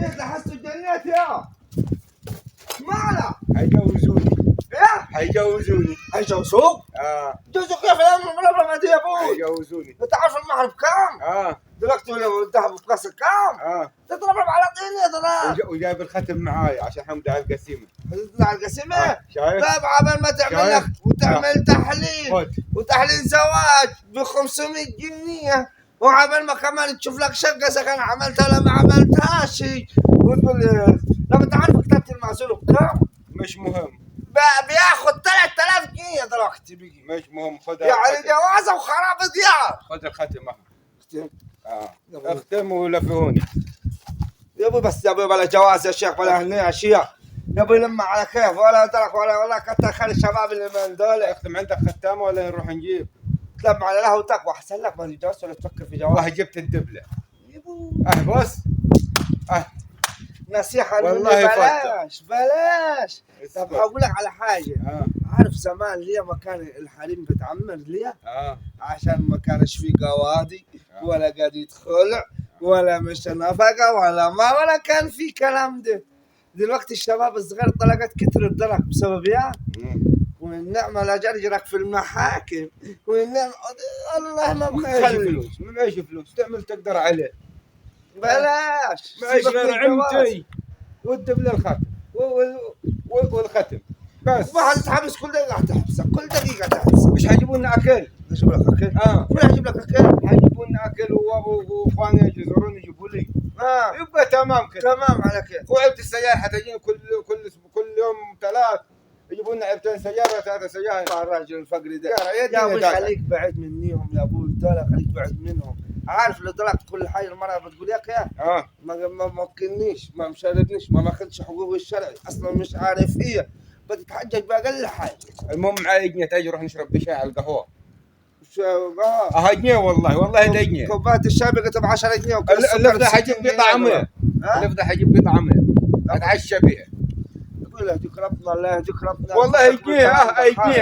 جنيت لحست جنيت يا مالا حيجوزوني ايه حيجوزوني. هيجوزوك؟ جوزوك كيف الأمر دي يا ابوي؟ حيجوزوني. انت عارف المهر بكام؟ دلوقتي الذهب بقصر كام؟ تضرب على طيني ترى. وجايب الختم معاي عشان حمد على القسيمه. على القسيمة؟ شايف؟ طيب عبال ما تعمل لك وتعمل تحليل خد. وتحليل زواج ب 500 جنيه وعبال ما كمان تشوف لك شقه سكن عملتها ولا ما عملتهاش وتقول لي لما انت عارف كتبت المعزول بكام؟ مش مهم. بياخد 3000 جنيه دلوقتي بيجي. مش مهم. خد يعني جوازه وخراب ديار. خد الختم اختم. اختم ولفهوني يا ابوي بس يا ابوي بلا جواز يا شيخ بلا هني اشياء يا ابوي لما على كيف ولا درك ولا كتر خير الشباب اللي من دول. اختم عندك ختامه ولا نروح نجيب؟ تلم على له وتقوى احسن لك ما تتجوز ولا تفكر في جواز. والله جبت الدبله. بص نصيحة والله بلاش. طب هقول لك على حاجة. عارف زمان ليه ما كان الحريم بتعمر ليه؟ عشان ما كانش في قواضي ولا قضية خلع ولا مش نفقة ولا كان في كلام ده. دلوقتي الشباب الصغير طلقت كتر الدرك بسبب يا والنعمة لا جرجرك في المحاكم والنعمة الله ما مخلي من ايش فلوس تعمل تقدر عليه. بلاش معيش غير عمتي والدبله الختم والختم بس. ما حتحبس كل دقيقة تحبسك كل دقيقة تحبسك. مش حيجيبوا لنا اكل؟ يجيب لك اكل؟ مين حيجيب لك اكل؟ حيجيبوا لنا اكل واخواني يجزرون يجيبوا لي. يبقى تمام كده. تمام على كيف. وعلبة السيارة حتجيني كل يوم 3 يجيبوا لنا علبتين سيارة 3 سيارة. الراجل الفقري ده يا ابوي خليك بعيد منيهم يا ابوي دول خليك بعيد منهم. عارف لو طلعت كل حاجه المرأة بتقول ياك يا ما مكنيش ما مشاركنيش ما ماخذش حقوقي الشرعي اصلا مش عارف ايه بتتحجج باقل حاجه. المهم معي جنيه تاجي نروح نشرب بشاي على القهوه. جنيه والله ده جنيه. كوبايه الشاي بقت ب 10 جنيه اللفظه حجيب لي طعميه. اللفظه حجيب لي طعميه اتعشى بيها. يقول يهديك ربنا الله يهديك ربنا. والله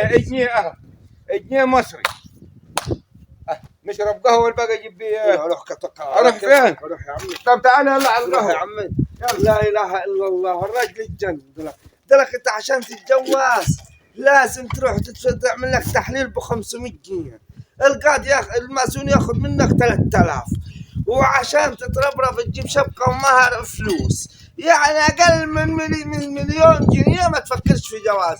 جنيه جنيه مصري. نشرب قهوه والباقي اجيب بيه. اروح فين؟ اروح يا عمي. طب تعال يلا على القهوه يا عمي. لا اله الا الله الراجل يتجنن. دلك انت عشان تتجوز لازم تروح تعمل لك تحليل ب 500 جنيه. القاضي المأذون ياخذ منك 3000 وعشان تتربرب تجيب شبكه ومهر فلوس يعني اقل من مليون جنيه ما تفكرش في جواز.